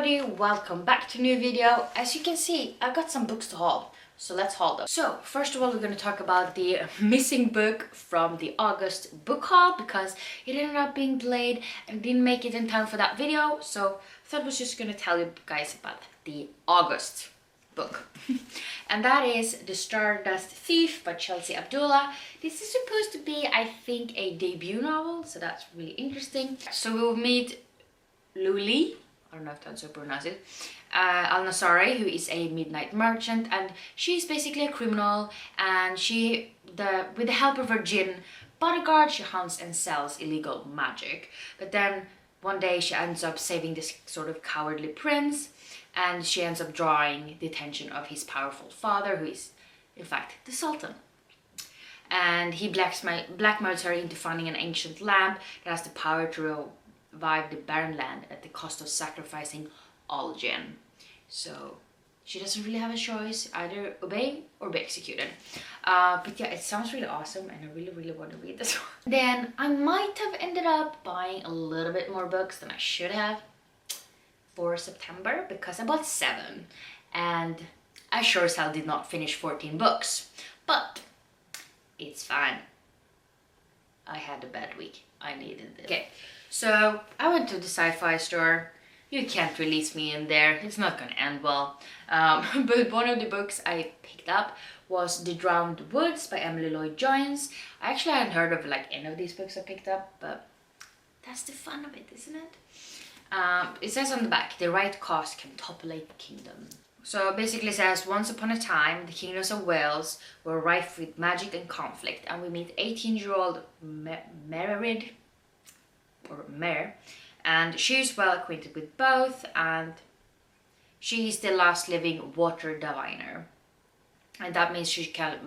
everybody, welcome back to a new video. As you can see, I got some books to haul, so let's haul them. So first of all, we're going to talk about the missing book from the August book haul because it ended up being delayed and didn't make it in time for that video, so I thought I was just going to tell you guys about the August book. And that is The Stardust Thief by Chelsea Abdullah. This is supposed to be, I think, a debut novel, so that's really interesting. So we will meet Luli, I don't know if that's how you pronounce it, Al-Nasari, who is a midnight merchant, and she's basically a criminal, and with the help of her jinn bodyguard, she hunts and sells illegal magic. But then one day she ends up saving this sort of cowardly prince, and she ends up drawing the attention of his powerful father, who is in fact the Sultan. And he blackmails her into finding an ancient lamp that has the power to revive the barren land at the cost of sacrificing all jinn. So she doesn't really have a choice, either obey or be executed. But yeah, it sounds really awesome and I really want to read this one. Then I might have ended up buying a little bit more books than I should have for September because I bought 7 and I sure as hell did not finish 14 books. But it's fine. I had a bad week. I needed it. Okay, so I went to the sci-fi store. You can't release me in there. It's not gonna end well. But one of the books I picked up was The Drowned Woods by Emily Lloyd-Jones. I actually hadn't heard of like any of these books I picked up, but that's the fun of it, isn't it? It says on the back, the right cause can topple a kingdom. So basically it says, once upon a time, the kingdoms of Wales were rife with magic and conflict, and we meet 18-year-old Mare, and she's well acquainted with both, and she is the last living water diviner. And that means she can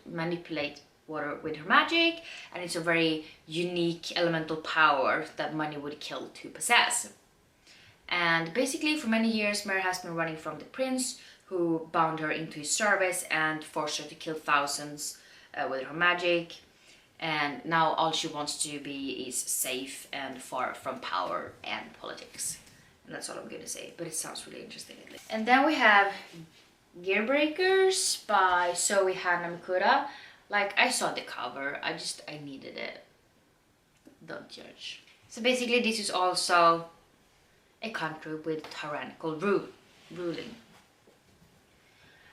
manipulate water with her magic, and it's a very unique elemental power that money would kill to possess. And basically for many years Mare has been running from the prince who bound her into his service and forced her to kill thousands with her magic. And now all she wants to be is safe and far from power and politics. And that's all I'm gonna say, but it sounds really interesting. And then we have Gearbreakers by Zoe Hanamkura. Like, I saw the cover, I needed it. Don't judge. So basically this is also a country with tyrannical ruling.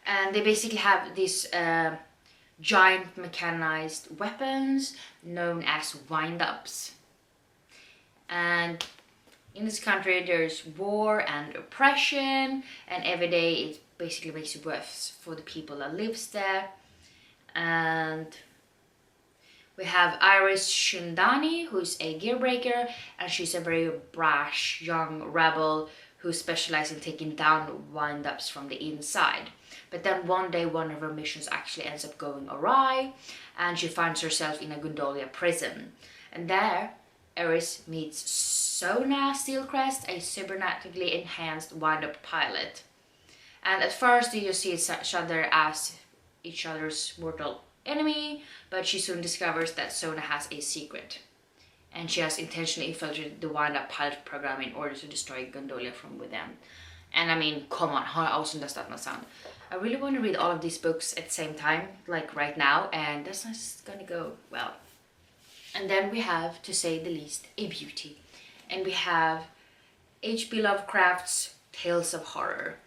And they basically have these giant mechanized weapons known as wind-ups. And in this country there's war and oppression, and every day it basically makes it worse for the people that lives there. And we have Iris Shindani, who's a gearbreaker, and she's a very brash young rebel who specializes in taking down wind-ups from the inside. But then one day one of her missions actually ends up going awry, and she finds herself in a Gondolia prison. And there, Iris meets Sona Steelcrest, a cybernetically enhanced wind-up pilot. And at first they just see each other as each other's mortal enemy, but she soon discovers that Sona has a secret, and she has intentionally infiltrated the wind-up pilot program in order to destroy Gondolia from within. And I mean, come on, how awesome does that not sound? I really want to read all of these books at the same time, like right now, and that's not gonna go well. And then we have, to say the least, a beauty. And we have H.P. Lovecraft's Tales of Horror.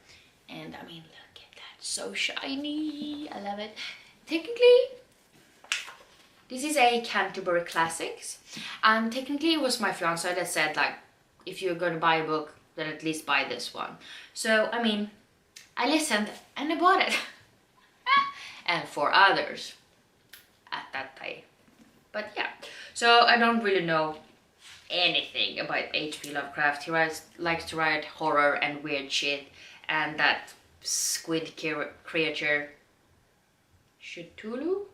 And I mean, look at that, so shiny, I love it. Technically, this is a Canterbury Classics, and technically it was my fiance that said, like, if you're gonna buy a book, then at least buy this one. So, I mean, I listened and I bought it. And 4 others at that time. But yeah, so I don't really know anything about H.P. Lovecraft. He likes to write horror and weird shit, and that squid creature, Cthulhu?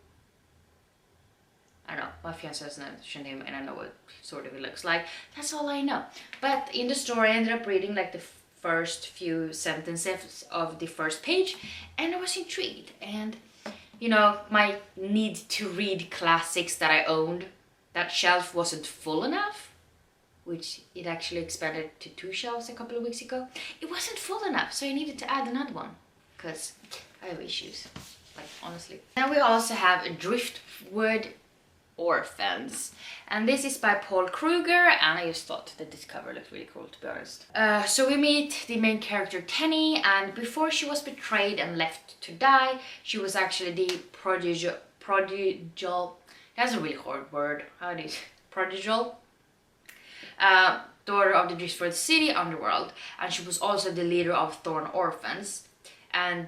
I don't know, my fiance has mentioned him and I know what sort of he looks like. That's all I know. But in the story I ended up reading like the first few sentences of the first page, and I was intrigued. And you know, my need to read classics that I owned, that shelf wasn't full enough. which it actually expanded to 2 shelves a couple of weeks ago. It wasn't full enough, so I needed to add another one, because I have issues, like honestly. Then we also have Driftwood Orphans, and this is by Paul Kruger, and I just thought that this cover looked really cool, to be honest. So we meet the main character Tenny, and before she was betrayed and left to die, she was actually the prodigal, that's a really hard word, how do you say, prodigal? Daughter of the Driftwood City underworld, and she was also the leader of Thorn Orphans, and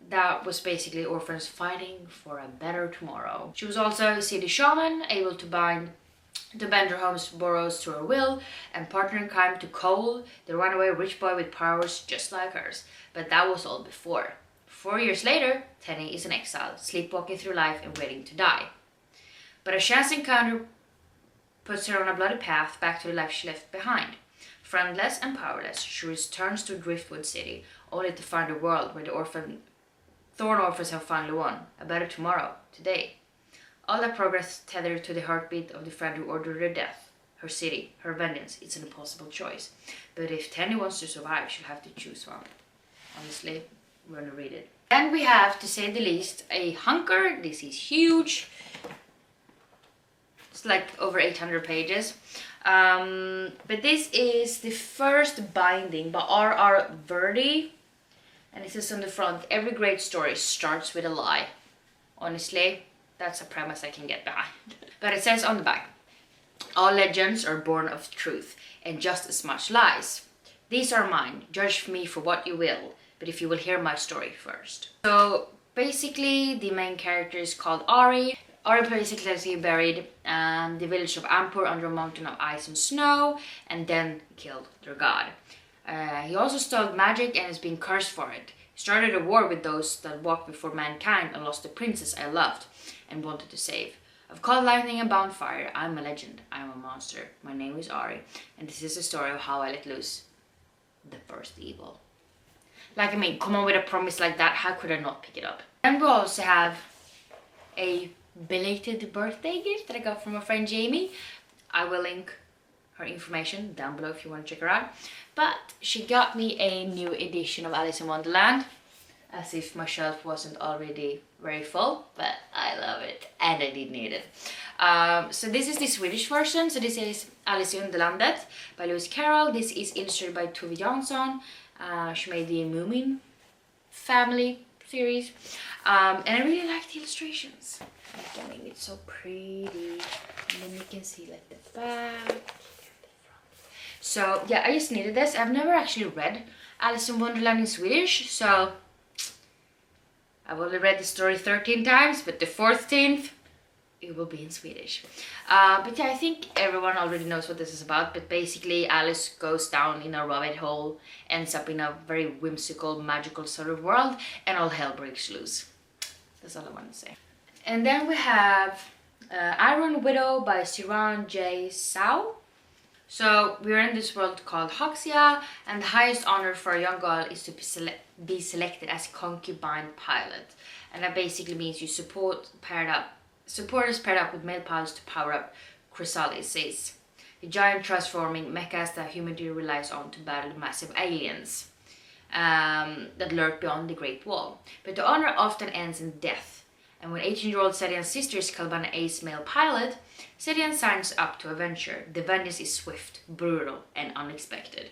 that was basically orphans fighting for a better tomorrow. She was also a city shaman, able to bend her home's boroughs to her will, and partner in crime to Cole, the runaway rich boy with powers just like hers. But that was all before. 4 years later, Tenny is in exile, sleepwalking through life and waiting to die. But a chance encounter puts her on a bloody path back to the life she left behind. Friendless and powerless, she returns to Driftwood City, only to find a world where the Thorn Orphans have finally won. A better tomorrow, today. All that progress tethered to the heartbeat of the friend who ordered her death. Her city, her vengeance, it's an impossible choice. But if Tenny wants to survive, she'll have to choose one. Honestly, we're gonna read it. Then we have, to say the least, a hunker. This is huge. It's like over 800 pages. But this is the first binding by R.R. Verdi. And it says on the front, every great story starts with a lie. Honestly, that's a premise I can get behind. But it says on the back, all legends are born of truth, and just as much lies. These are mine, judge me for what you will, but if you will hear my story first. So basically, the main character is called Ari. Ari basically has been buried in the village of Ampur under a mountain of ice and snow, and then killed their god. He also stole magic and is being cursed for it. He started a war with those that walked before mankind and lost the princess I loved and wanted to save. I've called lightning and bound fire. I'm a legend. I'm a monster. My name is Ari, and this is the story of how I let loose the first evil. Like, I mean, come on with a promise like that. How could I not pick it up? And we also have a belated birthday gift that I got from my friend Jamie. I will link her information down below if you want to check her out. But she got me a new edition of Alice in Wonderland, as if my shelf wasn't already very full, but I love it and I did need it. So this is the Swedish version. So this is Alice i Underlandet by Lewis Carroll. This is illustrated by Tove Jansson. She made the Moomin family series, and I really like the illustrations. Like, I mean, it's so pretty, and then you can see like the back. So yeah, I just needed this. I've never actually read Alice in Wonderland in Swedish, so I've only read the story 13 times, but the 14th it will be in Swedish. But yeah, I think everyone already knows what this is about, but basically Alice goes down in a rabbit hole, ends up in a very whimsical, magical sort of world, and all hell breaks loose. That's all I want to say. And then we have Iron Widow by Siran J. Sao. So we're in this world called Hoxia, and the highest honor for a young girl is to be selected as concubine pilot. And that basically means you support supporters paired up with male pilots to power up Chrysalises, the giant transforming mechas that humanity relies on to battle massive aliens that lurk beyond the Great Wall. But the honor often ends in death, and when 18-year-old Sedian's sister is killed by an ace male pilot, Sedian signs up to a venture. The vengeance is swift, brutal, and unexpected,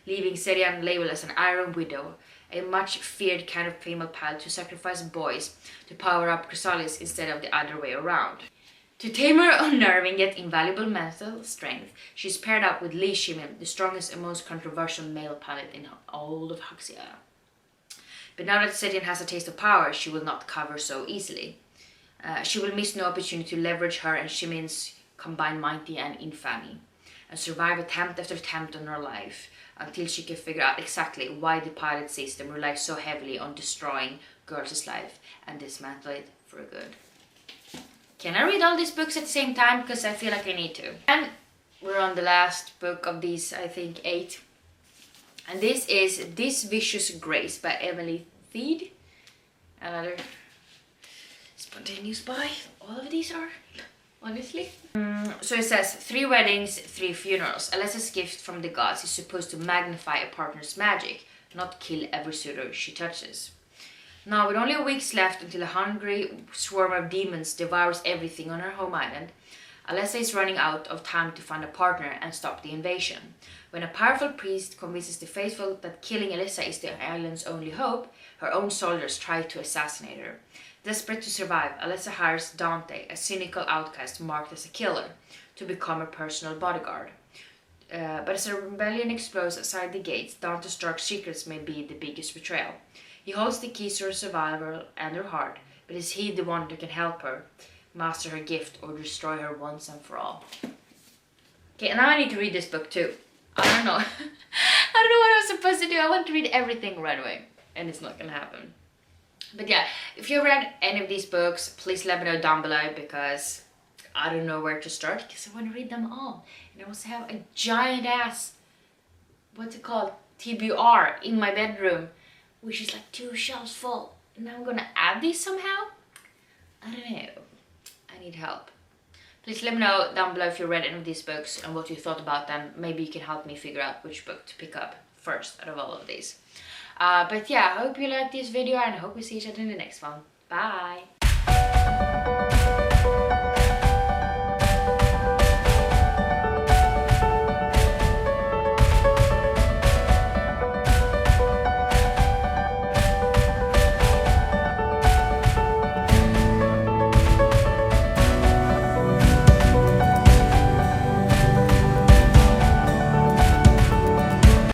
leaving Sedian labeled as an Iron Widow, a much feared kind of female pilot who sacrificed boys to power up Chrysalis instead of the other way around. To tame her unnerving yet invaluable mental strength, she's paired up with Lee Shimin, the strongest and most controversial male pilot in all of Hoxia. But now that Sedian has a taste of power, she will not cover so easily. She will miss no opportunity to leverage her and Shimin's combined mighty and infamy, and survive attempt after attempt on her life, until she can figure out exactly why the pilot system relies so heavily on destroying girls' life and dismantle it for good. Can I read all these books at the same time? Because I feel like I need to. And we're on the last book of these, I think 8. And this is This Vicious Grace by Emily Theed. Another spontaneous buy. All of these are honestly. So it says 3 weddings, 3 funerals. Alessa's gift from the gods is supposed to magnify a partner's magic, not kill every suitor she touches. Now, with only weeks left until a hungry swarm of demons devours everything on her home island, Alessa is running out of time to find a partner and stop the invasion. When a powerful priest convinces the faithful that killing Alessa is the island's only hope, her own soldiers try to assassinate her. Desperate to survive, Alessa hires Dante, a cynical outcast marked as a killer, to become her personal bodyguard. But as a rebellion explodes outside the gates, Dante's dark secrets may be the biggest betrayal. He holds the keys to her survival and her heart, but is he the one who can help her master her gift or destroy her once and for all? Okay, and now I need to read this book too. I don't know. I don't know what I'm supposed to do. I want to read everything right away, and it's not gonna happen. But yeah, if you've read any of these books, please let me know down below, because I don't know where to start, because I want to read them all. And I also have a giant ass, what's it called, TBR in my bedroom, which is like 2 shelves full. And I'm gonna add these somehow? I don't know. I need help. Please let me know down below if you read any of these books and what you thought about them. Maybe you can help me figure out which book to pick up first out of all of these. But yeah, I hope you liked this video, and I hope we see each other in the next one. Bye!